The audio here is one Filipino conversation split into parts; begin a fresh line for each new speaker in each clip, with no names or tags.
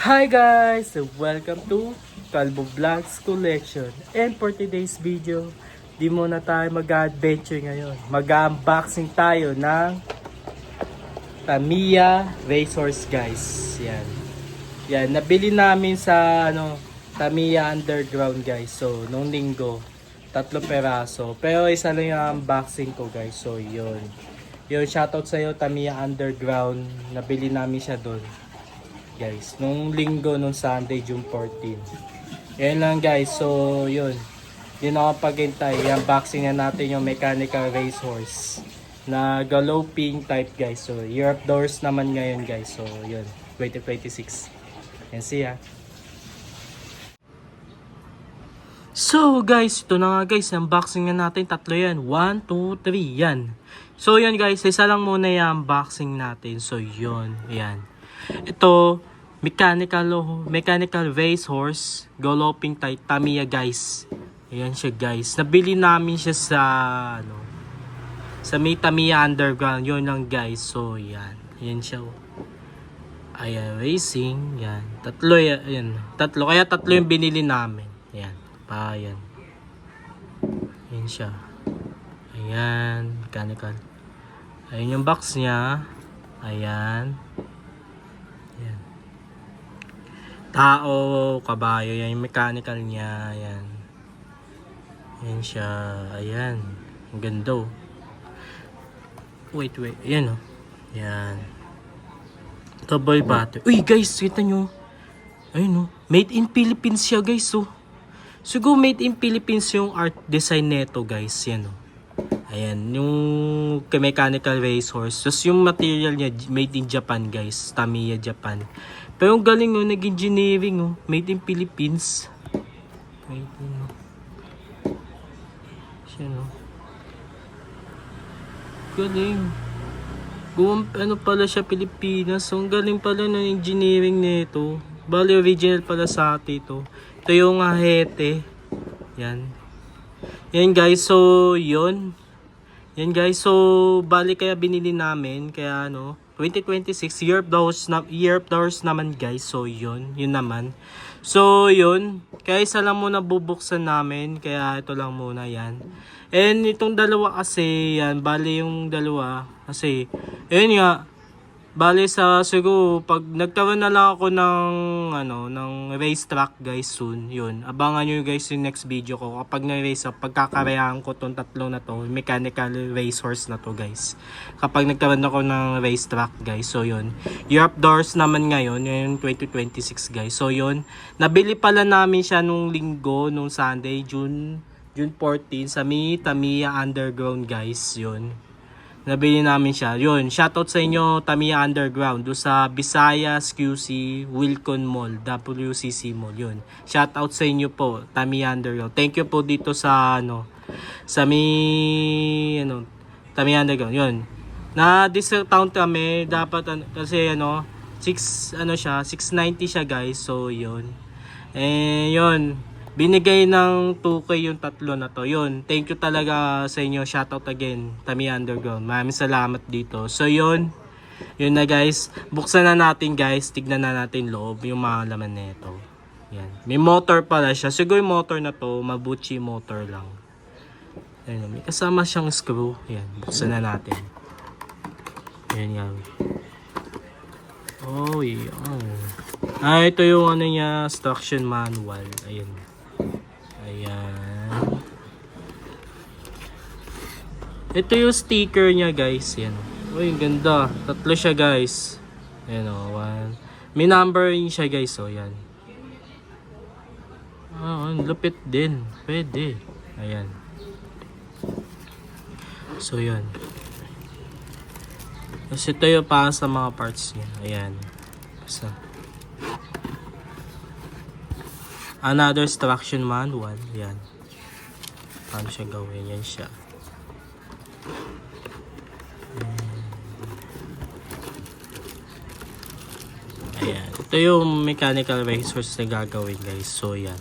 Hi guys! Welcome to Calvo Vlogs Collection. And for today's video, di muna tayo mag-adventure ngayon. Mag-unboxing tayo ng Tamiya Racehorse guys. Yan. Yan, nabili namin sa Tamiya Underground guys. So, nung linggo, 3 peraso. Pero isa lang yung unboxing ko guys. So, yun. Yun, shoutout sa'yo Tamiya Underground. Nabili namin siya doon. Guys, nung linggo, nung Sunday, June 14. Yan lang guys, so yun. Yun ako paghintay. Unboxing na natin yung mechanical racehorse na galloping type guys. So, year of doors naman ngayon guys. So, yun, 2026. Yan siya. So guys, ito na nga guys, unboxing na natin. Tatlo yan. 1, 2, 3. Yan. So yun guys, isa lang muna yung unboxing natin. So yun, yan. Ito, mechanical racehorse, galloping type Tamiya guys. Ayan siya guys. Nabili namin siya sa sa may Tamiya Underground. Yun lang guys. So yan. Ayan siya. Ayan, racing. Yan. Tatlo yan. Tatlo. Kaya tatlo yung binili namin. Ayan. Ayan. Ayan siya. Ayan. Mechanical. Ayan yung box niya. Ayan. Ayan. Tao, kabayo. Yan yung mechanical niya. Ayan. Ayan siya. Ayan. Ang ganda oh. Wait. Ayan oh. Ayan. Cowboy battery. Uy guys, kita nyo. Ayun oh. Made in Philippines siya guys oh. Siguro made in Philippines yung art design neto guys. Yan oh. Ayan, yung mechanical racehorse. Tapos yung material niya, made in Japan guys. Tamiya, Japan. Pero yung galing oh, nag-engineering oh. Made in Philippines. Made in oh. Siya no. Galing. Ano pala siya, Pilipinas. So, ang galing pala ng engineering nito. Bali, original pala sa atin ito. Ito yung ahete. Yan. Yan guys, so yun. Yan guys, so bali kaya binili namin, kaya 2026 year of the horse naman guys. So yun naman. So yun, kaya isa lang muna bubuksan namin, kaya ito lang muna yan. And itong dalawa kasi, yan, bali yung dalawa kasi, yun nga, bali sa siguro pag nagkaroon na lang ako ng racetrack guys soon, yun. Abangan nyo guys yung next video ko kapag na-race up, pagkakarehan ko tong tatlo na to, mechanical racehorse na to guys. Kapag nagkaroon ako ng racetrack guys, so yun. Year of doors naman ngayon, yung 2026 guys. So yun, nabili pala namin siya nung linggo, nung Sunday, June 14 sa Tamiya Underground guys, yun. Nabili namin siya. Yun, shoutout sa inyo Tamiya Underground do sa Visayas QC Wilcon Mall, WCC Mall. Yun. Shoutout sa inyo po Tamiya Underground. Thank you po dito sa sa Tamiya Underground. Yun. Na discount kami dapat kasi 690 siya guys. So yun. Yun. Binigay ng 2K yung tatlo na to. Yun, thank you talaga sa inyo. Shoutout again, Tamiya Underground. Maraming salamat dito. So yun na guys. Buksan na natin guys. Tignan na natin loob, yung mga laman nito. Yan. May motor pala siya. Siguro yung motor na to, Mabuchi motor lang. Ayun, may kasama siyang screw. Yan, buksan na natin. Yan yan. Oh, yeah. Ito yung niya, instruction manual. Ayun. Ayan. Ito yung sticker niya guys. Yan. Uy, ang ganda. Tatlo siya guys. Ayan o. May numbering siya guys. O yan. Ang lupit din. Pwede. Ayan. So yan. Tapos ito yung para sa mga parts niya. Ayan. So, another instruction manual. Yan. Paano siya gawin? Yan siya. Ayan. Ito yung mechanical racehorse na gagawin guys. So yan.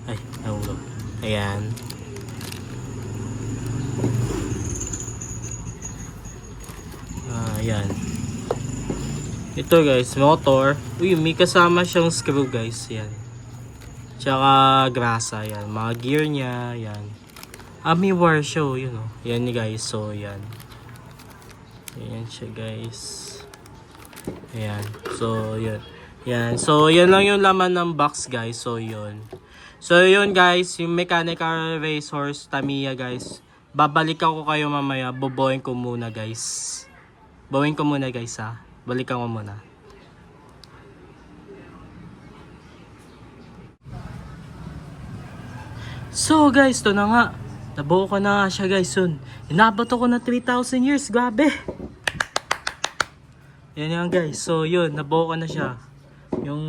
Ay, nahulog. Ayan. Ayan. Ito guys, motor. Uy, may kasama siyang screw guys. Yan. Tsaka grasa. Yan. Mga gear niya. Yan. May wire siya. Yun o. Yan guys. So, yan. Ayan siya guys. Ayan. So, yun. Yan. So, yan lang yung laman ng box guys. So, yun. So, yun guys. Yung mechanical racehorse Tamiya guys. Babalikan ko kayo mamaya. Boboyin ko muna guys. Bawin ko muna guys ha. Balikan ko muna. So guys, to na nga. Nabuo ko na nga siya guys soon. Inabot ako na 3,000 years. Grabe. Yan yan guys. So yun, nabuo ko na siya. Yung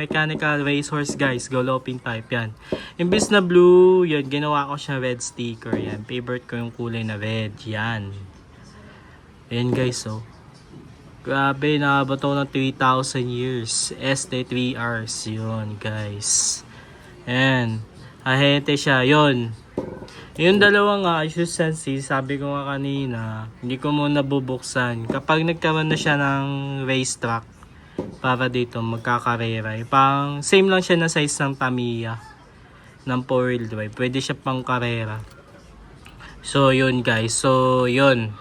mechanical racehorse guys. Galloping type yan. Imbis na blue, yun, ginawa ko siya red sticker. Yan. Favorite ko yung kulay na red. Yan. Yan guys, so. Grabe, nakabot ako ng 3,000 years. ST3Rs. Yun guys. Yan. Ahente siya. Yun. Yung dalawang isusensi, sabi ko nga kanina, hindi ko muna bubuksan. Kapag nagkaroon na siya ng racetrack, para dito magkakarera. Pang same lang siya na size ng Tamiya ng 4-wheel drive. Pwede siya pang karera. So yun guys. So yun.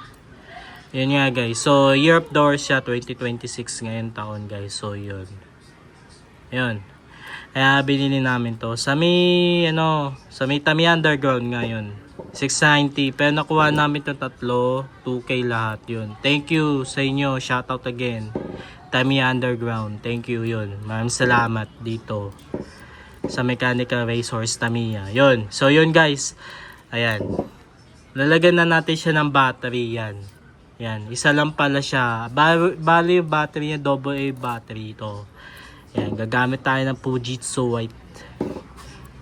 Yun nga guys. So year of the horse siya 2026 ngayon taon guys. So yun. Yun. Kaya binili namin to. Sa may Tamiya Underground ngayon. 690. Pero nakuha namin itong tatlo. 2K lahat yun. Thank you sa inyo. Shoutout again. Tamiya Underground. Thank you yun. Maraming salamat dito. Sa Mechanical Racehorse Tamiya. Yun. So yun guys. Ayan. Lalagyan na natin siya ng battery. Yan. Yan. Isa lang pala siya. Bali yung battery niya. AA battery ito. Yan, gagamit tayo ng Fujitsu White.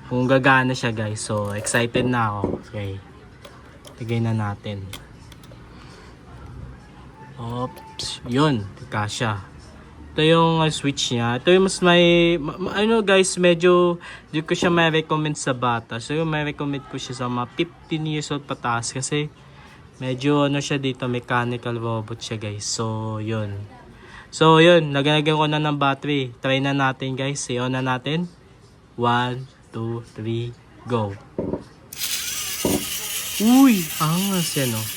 Kung gagana siya guys. So, excited na ako. Okay. Lagay na natin. Oops. Yun. Kasya. Ito yung switch niya. Ito yung mas may... guys, medyo... Di ko siya may recommend sa bata. So, yung may recommend ko siya sa mga 15 years old pataas. Kasi, medyo siya dito. Mechanical robot siya guys. So, yun. So, yun. Nagalagyan ko na ng battery. Try na natin, guys. I-on na natin. 1, 2, 3, go. Uy! Angas yan, oh.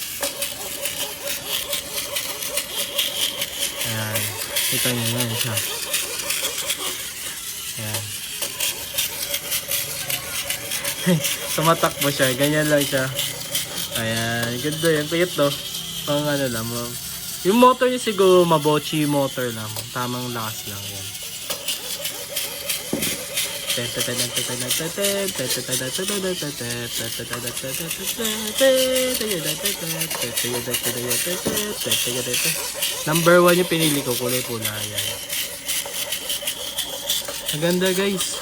Ayan. Kita nyo yan siya. Ayan. Tumatakbo siya. Ganyan lang siya. Ayan. Ganda yan. Kuyot, no? Pang lang, yung motor niya siguro mabochi motor lang. Tamang lakas lang yan. Number 1 yung pinili ko. Kulay pula yan. Maganda guys.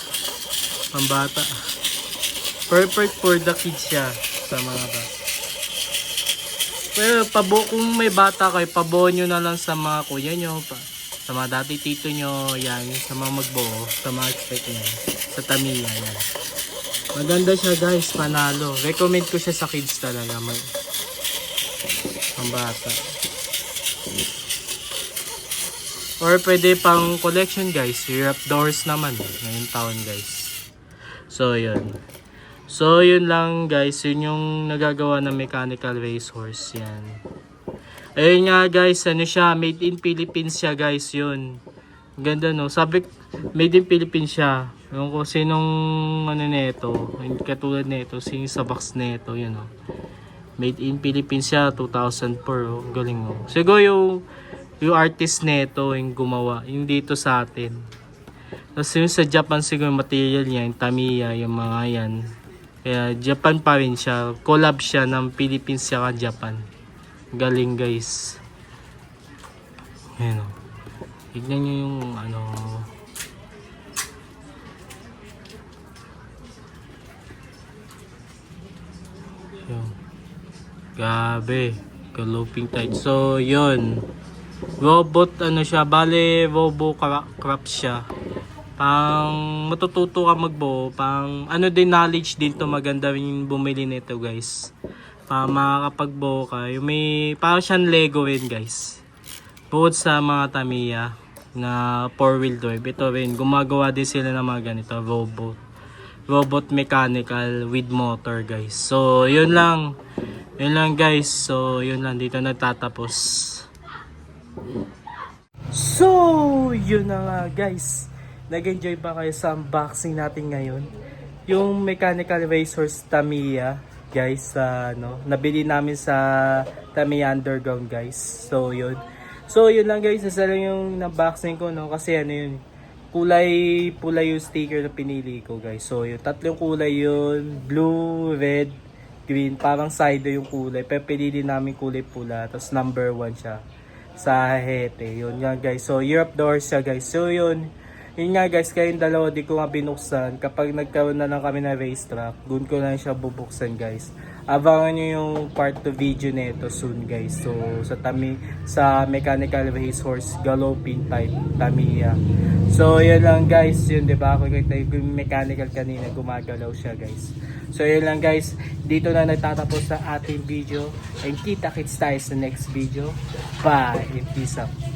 Pambata. Perfect for the kids siya. Sa mga bata. Pero kung may bata kayo, pabuo nyo na lang sa mga kuya nyo, sa mga dati tito nyo, yan, sa mga magbuo, sa mga expect nyo, sa Tamiya, yan. Maganda siya guys, panalo. Recommend ko siya sa kids talaga, ang bata. Or pwede pang collection guys, year of doors naman, ngayong taon guys. So yun. So, yun lang guys. Yun yung nagagawa ng mechanical racehorse. Yan. Ayun nga guys. Ano siya? Made in Philippines siya guys. Yun. Ganda no. Sabi, made in Philippines siya. Yung kung sinong neto. Katulad neto. Sino sa box neto. Yun o. Made in Philippines siya. 2004 o. Galing o. Siguro yung artist neto yung gumawa. Yung dito sa atin. Tapos yung sa Japan siguro material niya. Yung Tamiya. Yung mga yan. Kaya Japan pa rin siya. Collab siya ng Philippines siya ka Japan. Galing guys. Ayan o. Tignan nyo yung Yun. Gabe. Galloping type. So yun. Robot siya. Bale robo crop siya. Pang matututo ka magbuo, pang din knowledge din to, maganda rin bumili nito guys. Para makakapagbuo ka, yung may parang siyang Lego rin guys. bukod sa mga Tamiya na 4-wheel drive, ito rin, gumagawa din sila ng mga ganito, robot mechanical with motor guys. So yun lang guys, so yun lang, dito nagtatapos. So yun na nga guys, nag-enjoy ba kayo sa unboxing natin ngayon? Yung mechanical racehorse Tamiya guys, nabili namin sa Tamiya Underground guys. So yun lang guys, isa lang yung unboxing ko, no, kasi yun, kulay pula yung sticker na pinili ko guys. So yung tatlong kulay yun, blue, red, green, parang side yung kulay, pero pinili namin kulay pula, tapos number 1 siya sa hete. Yun nga guys, so Europe doors siya guys. So yun nga guys, kayong dalawa di ko nga binuksan. Kapag nagkaroon na lang kami ng racetrack, doon ko lang siya bubuksan guys. Abangan nyo yung part 2 video nito soon guys. So sa mechanical racehorse galloping type Tamiya. So yun lang guys, yun diba, ako yung mechanical kanina, gumagalaw siya guys. So yun lang guys, dito na nagtatapos sa ating video, and kita-kits tayo sa next video. Bye and peace out.